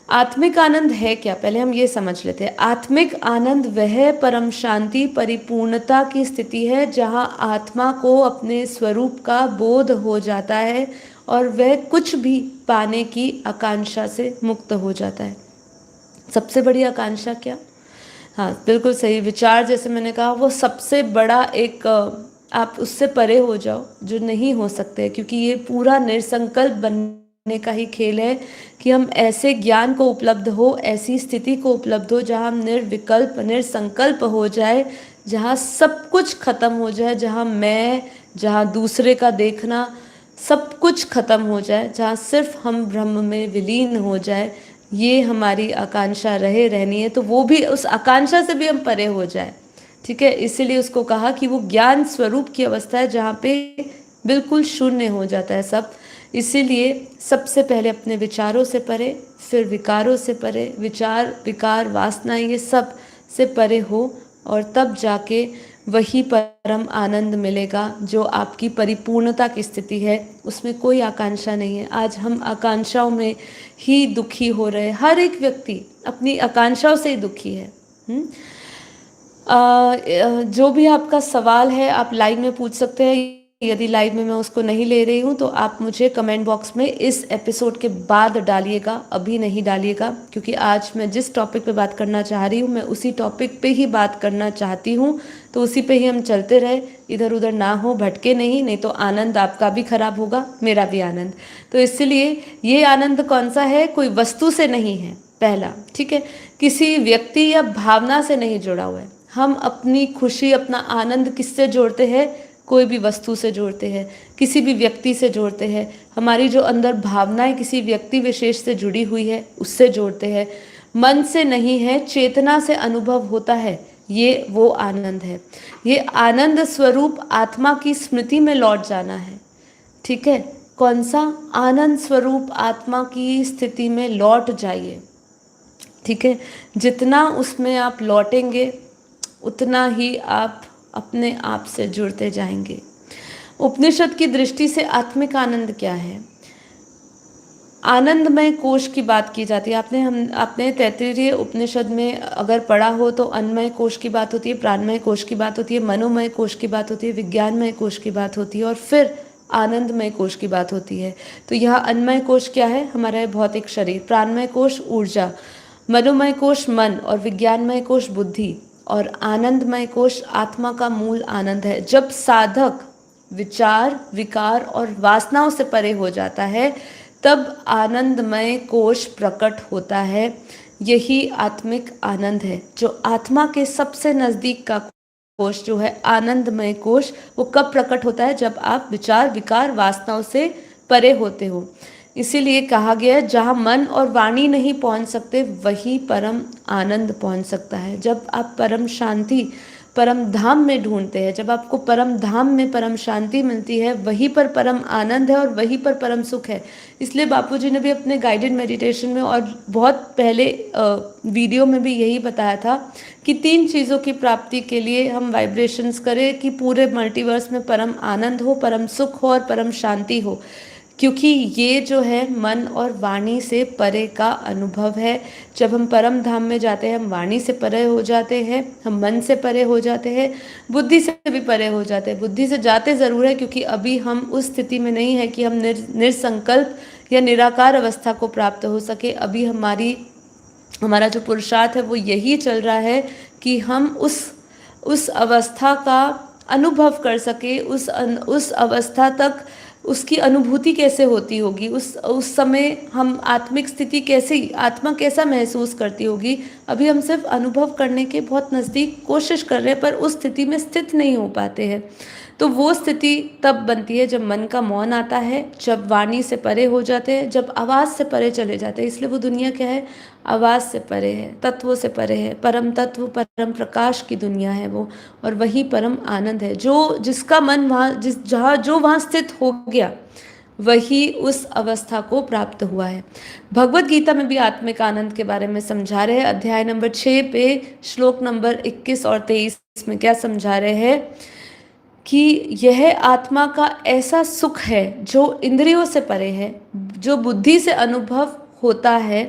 आत्मिक आनंद है क्या, पहले हम ये समझ लेते हैं। आत्मिक आनंद वह परम शांति परिपूर्णता की स्थिति है जहाँ आत्मा को अपने स्वरूप का बोध हो जाता है और वह कुछ भी पाने की आकांक्षा से मुक्त हो जाता है। सबसे बड़ी आकांक्षा क्या? हाँ बिल्कुल सही विचार, जैसे मैंने कहा वो सबसे बड़ा एक आप उससे परे हो जाओ जो नहीं हो सकते, क्योंकि ये पूरा निसंकल्प बनने का ही खेल है कि हम ऐसे ज्ञान को उपलब्ध हो, ऐसी स्थिति को उपलब्ध हो जहाँ हम निर्विकल्प निसंकल्प हो जाए, जहाँ सब कुछ खत्म हो जाए, जहाँ मैं, जहाँ दूसरे का देखना सब कुछ खत्म हो जाए, जहाँ सिर्फ हम ब्रह्म में विलीन हो जाए। ये हमारी आकांक्षा रहनी है, तो वो भी उस आकांक्षा से भी हम परे हो जाए। ठीक है, इसीलिए उसको कहा कि वो ज्ञान स्वरूप की अवस्था है जहाँ पे बिल्कुल शून्य हो जाता है सब। इसीलिए सबसे पहले अपने विचारों से परे, फिर विकारों से परे, विचार विकार वासना ये सब से परे हो, और तब जाके वही परम आनंद मिलेगा जो आपकी परिपूर्णता की स्थिति है। उसमें कोई आकांक्षा नहीं है। आज हम आकांक्षाओं में ही दुखी हो रहे, हर एक व्यक्ति अपनी आकांक्षाओं से ही दुखी है। जो भी आपका सवाल है आप लाइव में पूछ सकते हैं। यदि लाइव में मैं उसको नहीं ले रही हूँ तो आप मुझे कमेंट बॉक्स में इस एपिसोड के बाद डालिएगा, अभी नहीं डालिएगा, क्योंकि आज मैं जिस टॉपिक पे बात करना चाह रही हूँ मैं उसी टॉपिक पे ही बात करना चाहती हूँ। तो उसी पे ही हम चलते रहे, इधर उधर ना हो, भटके नहीं तो आनंद आपका भी खराब होगा, मेरा भी आनंद। तो इसलिए ये आनंद कौन सा है? कोई वस्तु से नहीं है पहला, ठीक है, किसी व्यक्ति या भावना से नहीं जुड़ा हुआ है। हम अपनी खुशी, अपना आनंद किससे जोड़ते हैं? कोई भी वस्तु से जोड़ते हैं, किसी भी व्यक्ति से जोड़ते हैं। हमारी जो अंदर भावनाएं किसी व्यक्ति विशेष से जुड़ी हुई है उससे जोड़ते हैं। मन से नहीं है, चेतना से अनुभव होता है, ये वो आनंद है। ये आनंद स्वरूप आत्मा की स्मृति में लौट जाना है। ठीक है, कौन सा? आनंद स्वरूप आत्मा की स्थिति में लौट जाइए। ठीक है, जितना उसमें आप लौटेंगे उतना ही आप अपने आप से जुड़ते जाएंगे। उपनिषद की दृष्टि से आत्मिक आनंद क्या है? आनंदमय कोश की बात की जाती है। आपने तैत्तिरीय उपनिषद में अगर पढ़ा हो तो अन्नमय कोश की बात होती है, प्राणमय कोश की बात होती है, मनोमय कोश की बात होती है, विज्ञानमय कोश की बात होती है, और फिर आनंदमय कोश की बात होती है। तो यहाँ अन्नमय कोश क्या है? हमारा भौतिक शरीर। प्राणमय कोश ऊर्जा, मनोमय कोश मन, और विज्ञानमय कोश बुद्धि, और आनंदमय कोश आत्मा का मूल आनंद है। जब साधक विचार विकार और वासनाओं से परे हो जाता है तब आनंदमय कोश प्रकट होता है। यही आत्मिक आनंद है। जो आत्मा के सबसे नजदीक का कोश जो है आनंदमय कोश, वो कब प्रकट होता है? जब आप विचार विकार वासनाओं से परे होते हो। इसीलिए कहा गया है जहाँ मन और वाणी नहीं पहुँच सकते वही परम आनंद पहुँच सकता है। जब आप परम शांति परम धाम में ढूंढते हैं, जब आपको परम धाम में परम शांति मिलती है, वहीं पर परम आनंद है और वहीं पर परम सुख है। इसलिए बापूजी ने भी अपने गाइडेड मेडिटेशन में और बहुत पहले वीडियो में भी यही बताया था कि 3 चीज़ों की प्राप्ति के लिए हम वाइब्रेशंस करें कि पूरे मल्टीवर्स में परम आनंद हो, परम सुख हो और परम शांति हो, क्योंकि ये जो है मन और वाणी से परे का अनुभव है। जब हम परम धाम में जाते हैं हम वाणी से परे हो जाते हैं, हम मन से परे हो जाते हैं, बुद्धि से भी परे हो जाते हैं। बुद्धि से जाते ज़रूर है क्योंकि अभी हम उस स्थिति में नहीं है कि हम निरसंकल्प या निराकार अवस्था को प्राप्त हो सके। अभी हमारा जो पुरुषार्थ है वो यही चल रहा है कि हम उस अवस्था का अनुभव कर सके। उस अवस्था तक उसकी अनुभूति कैसे होती होगी, उस समय हम आत्मिक स्थिति कैसे, आत्मा कैसा महसूस करती होगी। अभी हम सिर्फ अनुभव करने के बहुत नज़दीक कोशिश कर रहे हैं पर उस स्थिति में स्थित नहीं हो पाते हैं। तो वो स्थिति तब बनती है जब मन का मौन आता है, जब वाणी से परे हो जाते हैं, जब आवाज़ से परे चले जाते हैं। इसलिए वो दुनिया क्या है? आवाज़ से परे है, तत्वों से परे है। परम तत्व परम प्रकाश की दुनिया है वो, और वही परम आनंद है। जिसका मन वहाँ स्थित हो गया वही उस अवस्था को प्राप्त हुआ है। भगवत गीता में भी आत्मिक आनंद के बारे में समझा रहे हैं। अध्याय नंबर 6 पे श्लोक नंबर 21 और 23 में क्या समझा रहे हैं कि यह आत्मा का ऐसा सुख है जो इंद्रियों से परे है, जो बुद्धि से अनुभव होता है,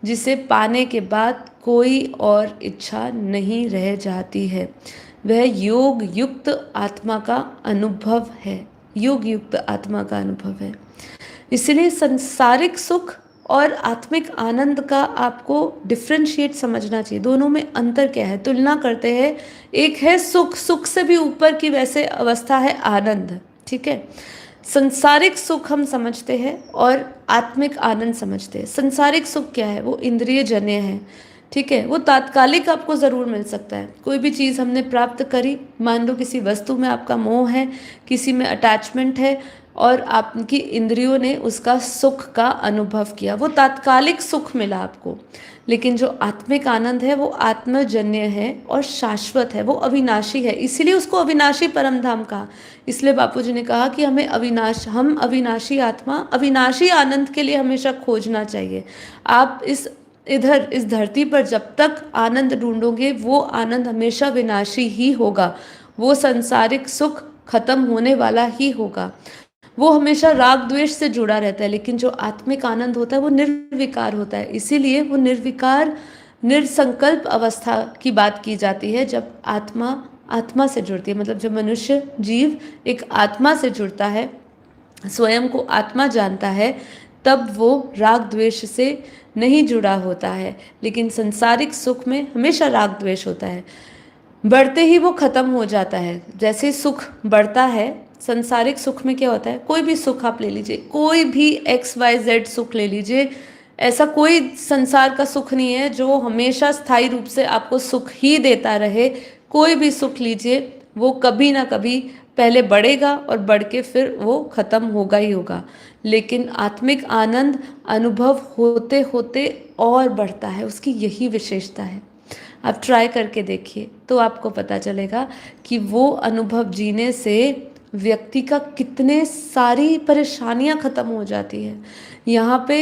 जिसे पाने के बाद कोई और इच्छा नहीं रह जाती है। वह योग युक्त आत्मा का अनुभव है, योग युक्त आत्मा का अनुभव है। इसलिए संसारिक सुख और आत्मिक आनंद का आपको डिफ्रेंशिएट समझना चाहिए, दोनों में अंतर क्या है, तुलना करते हैं। एक है सुख, सुख से भी ऊपर की वैसे अवस्था है आनंद, ठीक है। संसारिक सुख हम समझते हैं और आत्मिक आनंद समझते हैं। संसारिक सुख क्या है, वो इंद्रिय जन्य है, ठीक है। वो तात्कालिक आपको ज़रूर मिल सकता है। कोई भी चीज़ हमने प्राप्त करी, मान लो किसी वस्तु में आपका मोह है, किसी में अटैचमेंट है, और आपकी इंद्रियों ने उसका सुख का अनुभव किया, वो तात्कालिक सुख मिला आपको। लेकिन जो आत्मिक आनंद है वो आत्मजन्य है और शाश्वत है, वो अविनाशी है, इसीलिए उसको अविनाशी परम धाम कहा। इसलिए बापूजी ने कहा कि हम अविनाशी आत्मा, अविनाशी आनंद के लिए हमेशा खोजना चाहिए। आप इस धरती पर जब तक आनंद ढूंढोगे, वो आनंद हमेशा विनाशी ही होगा, वो संसारिक सुख खत्म होने वाला ही होगा, वो हमेशा राग द्वेष से जुड़ा रहता है। लेकिन जो आत्मिक आनंद होता है वो निर्विकार होता है, इसीलिए वो निर्विकार निरसंकल्प अवस्था की बात की जाती है। जब आत्मा से जुड़ती है, मतलब जब मनुष्य जीव एक आत्मा से जुड़ता है, स्वयं को आत्मा जानता है, तब वो राग द्वेष से नहीं जुड़ा होता है। लेकिन संसारिक सुख में हमेशा राग द्वेष होता है, बढ़ते ही वो खत्म हो जाता है। जैसे सुख बढ़ता है, संसारिक सुख में क्या होता है, कोई भी सुख आप ले लीजिए, कोई भी XYZ सुख ले लीजिए, ऐसा कोई संसार का सुख नहीं है जो हमेशा स्थायी रूप से आपको सुख ही देता रहे। कोई भी सुख लीजिए, वो कभी ना कभी पहले बढ़ेगा और बढ़ के फिर वो खत्म होगा ही होगा। लेकिन आत्मिक आनंद अनुभव होते होते और बढ़ता है, उसकी यही विशेषता है। आप ट्राई करके देखिए तो आपको पता चलेगा कि वो अनुभव जीने से व्यक्ति का कितने सारी परेशानियां खत्म हो जाती है। यहाँ पे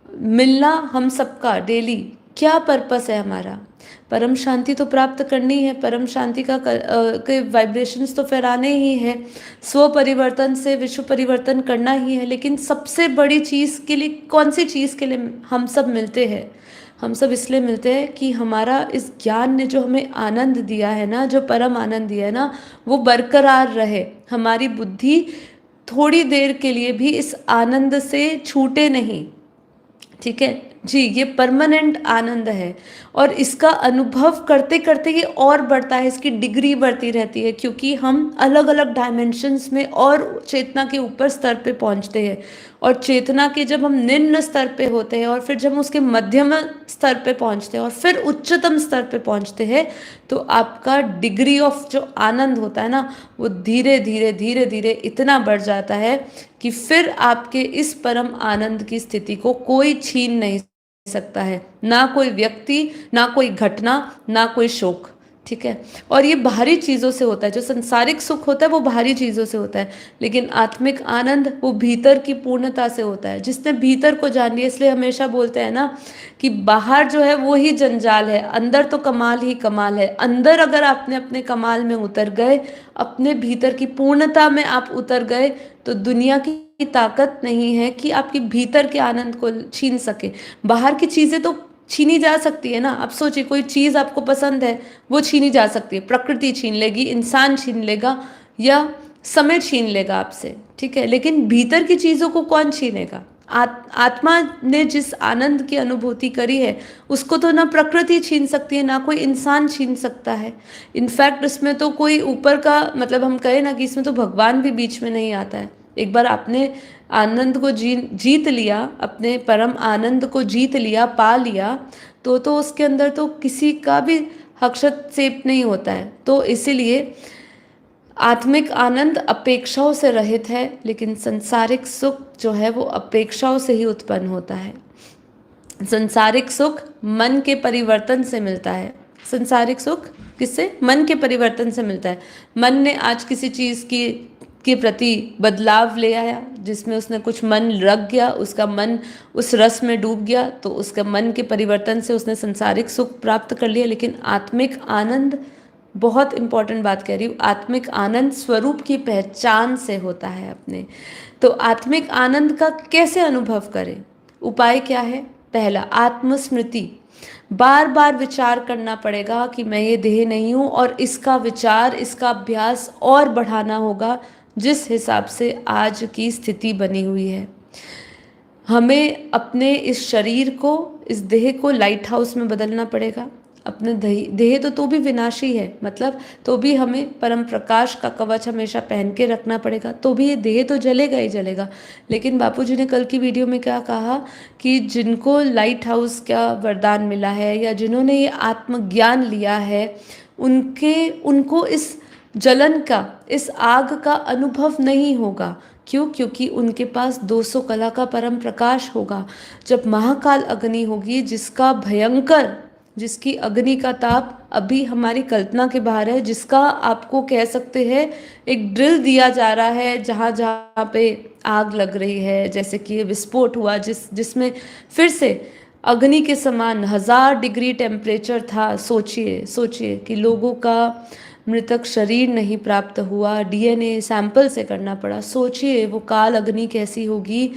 मिलना हम सबका डेली क्या पर्पस है हमारा, परम शांति तो प्राप्त करनी है, परम शांति के वाइब्रेशंस तो फैलाने ही है, स्व परिवर्तन से विश्व परिवर्तन करना ही है। लेकिन सबसे बड़ी चीज़ के लिए, कौन सी चीज़ के लिए हम सब मिलते हैं, हम सब इसलिए मिलते हैं कि हमारा इस ज्ञान ने जो हमें आनंद दिया है ना, जो परम आनंद दिया है ना, वो बरकरार रहे, हमारी बुद्धि थोड़ी देर के लिए भी इस आनंद से छूटे नहीं, ठीक है जी। ये परमानेंट आनंद है और इसका अनुभव करते करते ये और बढ़ता है, इसकी डिग्री बढ़ती रहती है, क्योंकि हम अलग अलग डायमेंशंस में और चेतना के ऊपर स्तर पे पहुंचते हैं। और चेतना के जब हम निम्न स्तर पे होते हैं और फिर जब हम उसके मध्यम स्तर पे पहुंचते हैं और फिर उच्चतम स्तर पे पहुंचते हैं, तो आपका डिग्री ऑफ जो आनंद होता है ना, वो धीरे धीरे धीरे धीरे इतना बढ़ जाता है कि फिर आपके इस परम आनंद की स्थिति को कोई छीन नहीं सकता है, ना कोई व्यक्ति, ना कोई घटना, ना कोई शोक, ठीक है। और ये बाहरी चीज़ों से होता है, जो संसारिक सुख होता है वो बाहरी चीज़ों से होता है, लेकिन आत्मिक आनंद वो भीतर की पूर्णता से होता है, जिसने भीतर को जान लिया। इसलिए हमेशा बोलते हैं ना कि बाहर जो है वो ही जंजाल है, अंदर तो कमाल ही कमाल है। अंदर अगर आपने अपने कमाल में उतर गए, अपने भीतर की पूर्णता में आप उतर गए, तो दुनिया की ताकत नहीं है कि आपकी भीतर के आनंद को छीन सके। बाहर की चीज़ें तो छीनी जा सकती है ना। आप सोचिए, कोई चीज़ आपको पसंद है, वो छीनी जा सकती है, प्रकृति छीन लेगी, इंसान छीन लेगा, या समय छीन लेगा आपसे, ठीक है। लेकिन भीतर की चीज़ों को कौन छीनेगा? आत्मा ने जिस आनंद की अनुभूति करी है, उसको तो ना प्रकृति छीन सकती है, ना कोई इंसान छीन सकता है। इनफैक्ट इसमें तो कोई ऊपर का, मतलब हम कहें ना कि इसमें तो भगवान भी बीच में नहीं आता है। एक बार आपने आनंद को जीत लिया, अपने परम आनंद को जीत लिया, पा लिया, तो उसके अंदर तो किसी का भी हस्तक्षेप नहीं होता है। तो इसीलिए आत्मिक आनंद अपेक्षाओं से रहित है, लेकिन संसारिक सुख जो है वो अपेक्षाओं से ही उत्पन्न होता है। संसारिक सुख मन के परिवर्तन से मिलता है। संसारिक सुख किससे? मन के परिवर्तन से मिलता है। मन ने आज किसी चीज़ के प्रति बदलाव ले आया, जिसमें उसने कुछ मन रख गया, उसका मन उस रस में डूब गया, तो उसका मन के परिवर्तन से उसने संसारिक सुख प्राप्त कर लिया। लेकिन आत्मिक आनंद, बहुत इंपॉर्टेंट बात कह रही हूँ, आत्मिक आनंद स्वरूप की पहचान से होता है अपने। तो आत्मिक आनंद का कैसे अनुभव करें? उपाय क्या है? पहला आत्मस्मृति, बार बार विचार करना पड़ेगा कि मैं ये देह नहीं हूँ, और इसका विचार, इसका अभ्यास और बढ़ाना होगा जिस हिसाब से आज की स्थिति बनी हुई है। हमें अपने इस शरीर को, इस देह को लाइट हाउस में बदलना पड़ेगा। अपने देह तो भी विनाशी है, मतलब तो भी हमें परम प्रकाश का कवच हमेशा पहन के रखना पड़ेगा, तो भी ये देह तो जलेगा ही जलेगा। लेकिन बापूजी ने कल की वीडियो में क्या कहा कि जिनको लाइट हाउस का वरदान मिला है या जिन्होंने ये आत्मज्ञान लिया है, उनको इस जलन का, इस आग का अनुभव नहीं होगा। क्यों? क्योंकि उनके पास 200 कला का परम प्रकाश होगा। जब महाकाल अग्नि होगी, जिसकी अग्नि का ताप अभी हमारी कल्पना के बाहर है, जिसका आपको कह सकते हैं एक ड्रिल दिया जा रहा है, जहाँ जहाँ पे आग लग रही है, जैसे कि ये विस्फोट हुआ जिसमें फिर से अग्नि के समान 1000 डिग्री टेम्परेचर था। सोचिए कि लोगों का मृतक शरीर नहीं प्राप्त हुआ, डीएनए सैंपल से करना पड़ा। सोचिए वो काल अग्नि कैसी होगी।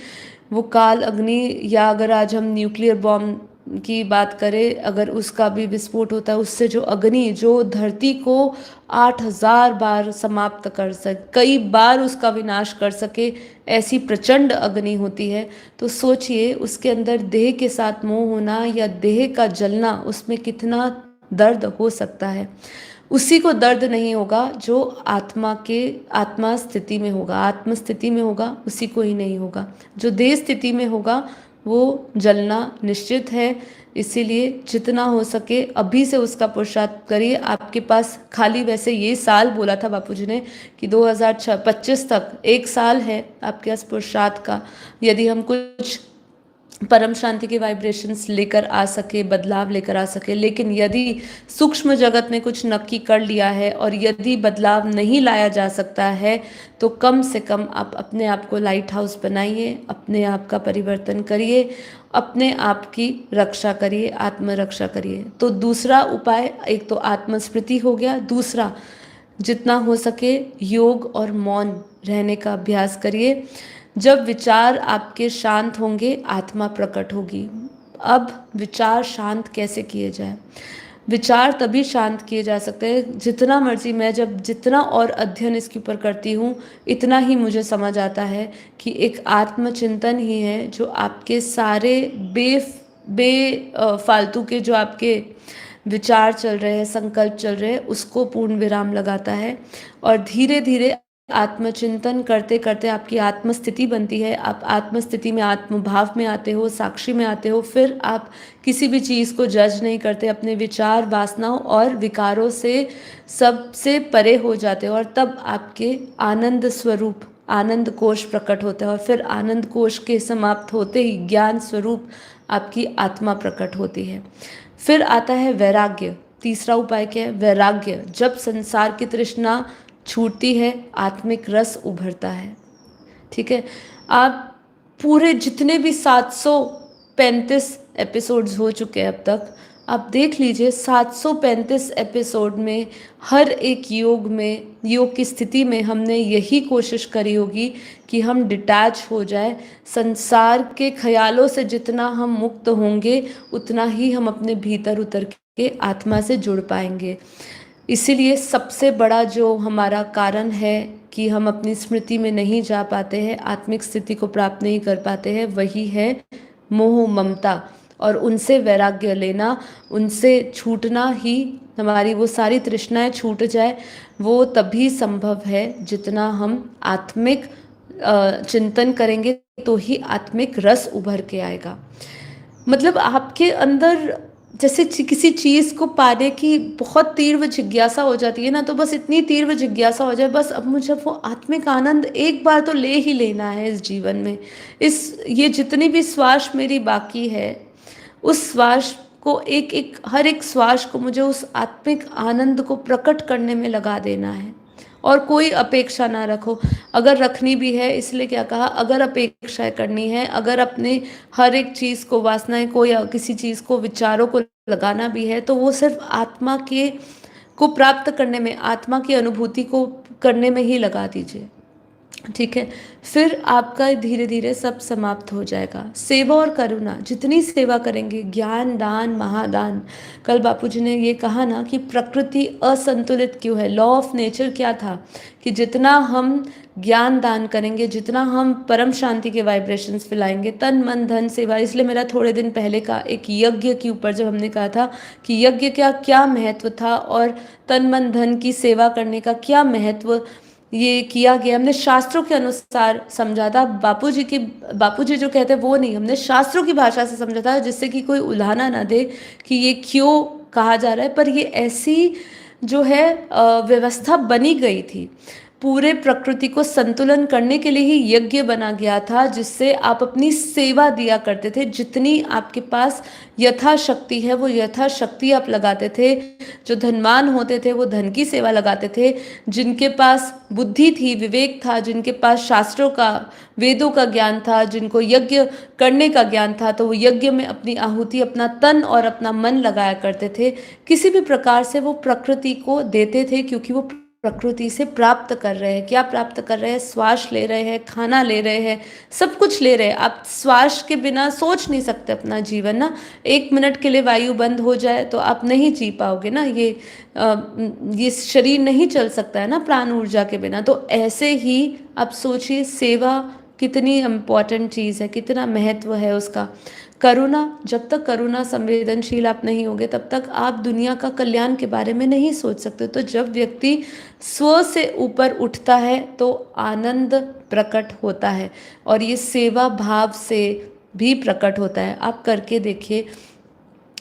वो काल अग्नि, या अगर आज हम न्यूक्लियर बॉम्ब की बात करें, अगर उसका भी विस्फोट होता है, उससे जो अग्नि जो धरती को 8000 बार समाप्त कर सके, कई बार उसका विनाश कर सके, ऐसी प्रचंड अग्नि होती है। तो सोचिए उसके अंदर देह के साथ मोह होना या देह का जलना, उसमें कितना दर्द हो सकता है। उसी को दर्द नहीं होगा जो आत्मा स्थिति में होगा, आत्म स्थिति में होगा, उसी को ही नहीं होगा। जो देह स्थिति में होगा वो जलना निश्चित है। इसीलिए जितना हो सके अभी से उसका पुरुषार्थ करिए। आपके पास खाली, वैसे ये साल बोला था बापूजी ने कि 2025 तक 1 साल है आपके पास पुरुषार्थ का। यदि हम कुछ परम शांति के वाइब्रेशंस लेकर आ सके, बदलाव लेकर आ सके, लेकिन यदि सूक्ष्म जगत में कुछ नक्की कर लिया है और यदि बदलाव नहीं लाया जा सकता है, तो कम से कम आप अपने आप को लाइट हाउस बनाइए, अपने आप का परिवर्तन करिए, अपने आप की रक्षा करिए, आत्मरक्षा करिए। तो दूसरा उपाय, एक तो आत्मस्मृति हो गया, दूसरा जितना हो सके योग और मौन रहने का अभ्यास करिए। जब विचार आपके शांत होंगे, आत्मा प्रकट होगी। अब विचार शांत कैसे किए जाए? विचार तभी शांत किए जा सकते हैं, जितना मर्जी मैं जितना और अध्ययन इसके ऊपर करती हूँ, इतना ही मुझे समझ आता है कि एक आत्मचिंतन ही है जो आपके सारे फालतू के जो आपके विचार चल रहे हैं, संकल्प चल रहे हैं, उसको पूर्ण विराम लगाता है। और धीरे धीरे आत्मचिंतन करते करते आपकी आत्मस्थिति बनती है। आप आत्मस्थिति में आत्मभाव में आते हो, साक्षी में आते हो। फिर आप किसी भी चीज़ को जज नहीं करते, अपने विचार, वासनाओं और विकारों से सबसे परे हो जाते हो, और तब आपके आनंद स्वरूप, आनंद कोश प्रकट होता है। और फिर आनंद कोश के समाप्त होते ही ज्ञान स्वरूप आपकी आत्मा प्रकट होती है। फिर आता है वैराग्य। तीसरा उपाय क्या है? वैराग्य। जब संसार की तृष्णा छूटती है, आत्मिक रस उभरता है। ठीक है, आप पूरे जितने भी 735 एपिसोड्स हो चुके हैं अब तक, आप देख लीजिए 735 एपिसोड में हर एक योग की स्थिति में हमने यही कोशिश करी होगी कि हम डिटैच हो जाए। संसार के ख्यालों से जितना हम मुक्त होंगे, उतना ही हम अपने भीतर उतर के आत्मा से जुड़ पाएंगे। इसीलिए सबसे बड़ा जो हमारा कारण है कि हम अपनी स्मृति में नहीं जा पाते हैं, आत्मिक स्थिति को प्राप्त नहीं कर पाते हैं, वही है मोह ममता। और उनसे वैराग्य लेना, उनसे छूटना ही, हमारी वो सारी तृष्णाएं छूट जाए, वो तभी संभव है जितना हम आत्मिक चिंतन करेंगे, तो ही आत्मिक रस उभर के आएगा। मतलब आपके अंदर जैसे किसी चीज़ को पाने की बहुत तीव्र जिज्ञासा हो जाती है ना, तो बस इतनी तीव्र जिज्ञासा हो जाए, बस अब मुझे वो आत्मिक आनंद एक बार तो ले ही लेना है इस जीवन में। ये जितनी भी श्वास मेरी बाकी है, उस श्वास को हर एक श्वास को मुझे उस आत्मिक आनंद को प्रकट करने में लगा देना है। और कोई अपेक्षा ना रखो, अगर रखनी भी है, इसलिए क्या कहा, अगर अपेक्षाएं करनी है, अगर अपने हर एक चीज़ को, वासनाएं को या किसी चीज़ को, विचारों को लगाना भी है, तो वो सिर्फ आत्मा को प्राप्त करने में, आत्मा की अनुभूति को करने में ही लगा दीजिए। ठीक है। फिर आपका धीरे धीरे सब समाप्त हो जाएगा। सेवा और करुणा, जितनी सेवा करेंगे, ज्ञान दान महादान। कल बापूजी ने ये कहा ना कि प्रकृति असंतुलित क्यों है, लॉ ऑफ नेचर क्या था कि जितना हम ज्ञान दान करेंगे, जितना हम परम शांति के वाइब्रेशंस फैलाएंगे, तन मन धन सेवा। इसलिए मेरा थोड़े दिन पहले का एक यज्ञ के ऊपर जब हमने कहा था कि यज्ञ का क्या महत्व था और तन मन धन की सेवा करने का क्या महत्व ये किया गया, हमने शास्त्रों के अनुसार समझा था। बापूजी जो कहते हैं वो नहीं, हमने शास्त्रों की भाषा से समझा था, जिससे कि कोई उल्हाना ना दे कि ये क्यों कहा जा रहा है। पर ये ऐसी जो है व्यवस्था बनी गई थी, पूरे प्रकृति को संतुलन करने के लिए ही यज्ञ बना गया था, जिससे आप अपनी सेवा दिया करते थे। जितनी आपके पास यथाशक्ति है वो यथाशक्ति आप लगाते थे। जो धनवान होते थे वो धन की सेवा लगाते थे। जिनके पास बुद्धि थी, विवेक था, जिनके पास शास्त्रों का, वेदों का ज्ञान था, जिनको यज्ञ करने का ज्ञान था, तो वो यज्ञ में अपनी आहुति, अपना तन और अपना मन लगाया करते थे। किसी भी प्रकार से वो प्रकृति को देते थे, क्योंकि वो प्रकृति से प्राप्त कर रहे हैं। क्या प्राप्त कर रहे हैं? श्वास ले रहे हैं, खाना ले रहे हैं, सब कुछ ले रहे हैं। आप श्वास के बिना सोच नहीं सकते अपना जीवन ना। 1 मिनट के लिए वायु बंद हो जाए तो आप नहीं जी पाओगे ना। ये शरीर नहीं चल सकता है ना प्राण ऊर्जा के बिना। तो ऐसे ही आप सोचिए सेवा कितनी इम्पॉर्टेंट चीज़ है, कितना महत्व है उसका। करुणा, जब तक करुणा संवेदनशील आप नहीं होंगे तब तक आप दुनिया का कल्याण के बारे में नहीं सोच सकते। तो जब व्यक्ति स्व से ऊपर उठता है तो आनंद प्रकट होता है, और ये सेवा भाव से भी प्रकट होता है। आप करके देखिए,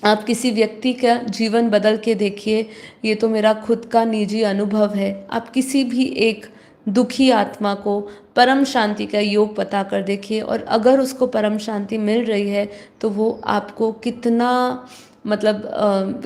आप किसी व्यक्ति का जीवन बदल के देखिए। ये तो मेरा खुद का निजी अनुभव है। आप किसी भी एक दुखी आत्मा को परम शांति का योग बता कर देखिए, और अगर उसको परम शांति मिल रही है तो वो आपको कितना, मतलब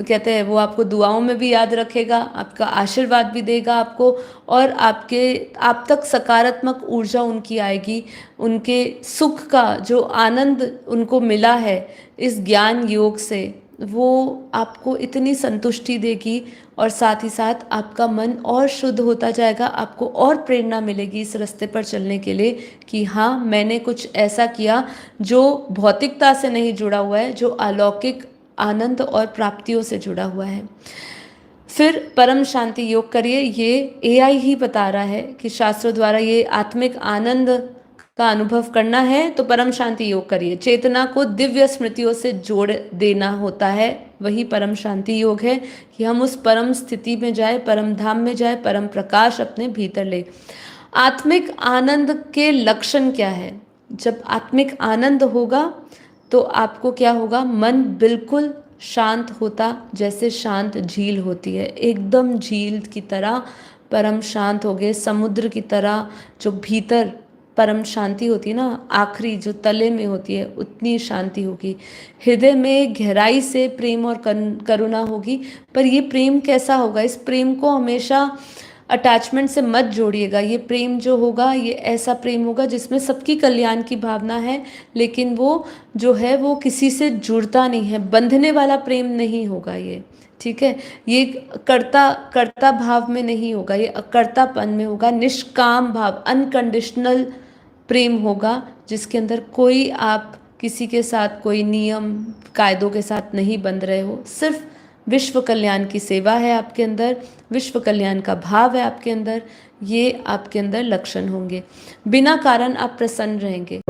कहते हैं वो आपको दुआओं में भी याद रखेगा, आपका आशीर्वाद भी देगा आपको, और आप तक सकारात्मक ऊर्जा उनकी आएगी। उनके सुख का जो आनंद उनको मिला है इस ज्ञान योग से, वो आपको इतनी संतुष्टि देगी, और साथ ही साथ आपका मन और शुद्ध होता जाएगा। आपको और प्रेरणा मिलेगी इस रास्ते पर चलने के लिए कि हाँ, मैंने कुछ ऐसा किया जो भौतिकता से नहीं जुड़ा हुआ है, जो अलौकिक आनंद और प्राप्तियों से जुड़ा हुआ है। फिर परम शांति योग करिए। ये एआई ही बता रहा है कि शास्त्रों द्वारा ये आत्मिक आनंद का अनुभव करना है तो परम शांति योग करिए। चेतना को दिव्य स्मृतियों से जोड़ देना होता है, वही परम शांति योग है कि हम उस परम स्थिति में जाए, परम धाम में जाए, परम प्रकाश अपने भीतर ले। आत्मिक आनंद के लक्षण क्या है? जब आत्मिक आनंद होगा तो आपको क्या होगा? मन बिल्कुल शांत होता, जैसे शांत झील होती है, एकदम झील की तरह परम शांत हो गए। समुद्र की तरह जो भीतर परम शांति होती है ना, आखिरी जो तले में होती है, उतनी शांति होगी। हृदय में गहराई से प्रेम और करुणा होगी। पर ये प्रेम कैसा होगा? इस प्रेम को हमेशा अटैचमेंट से मत जोड़िएगा। ये प्रेम जो होगा ये ऐसा प्रेम होगा जिसमें सबकी कल्याण की भावना है, लेकिन वो जो है वो किसी से जुड़ता नहीं है, बंधने वाला प्रेम नहीं होगा ये। ठीक है, ये कर्ता भाव में नहीं होगा, ये अकर्तापन में होगा। निष्काम भाव, अनकंडीशनल प्रेम होगा, जिसके अंदर कोई आप किसी के साथ कोई नियम कायदों के साथ नहीं बंध रहे हो। सिर्फ विश्व कल्याण की सेवा है आपके अंदर, विश्व कल्याण का भाव है आपके अंदर। ये आपके अंदर लक्षण होंगे। बिना कारण आप प्रसन्न रहेंगे।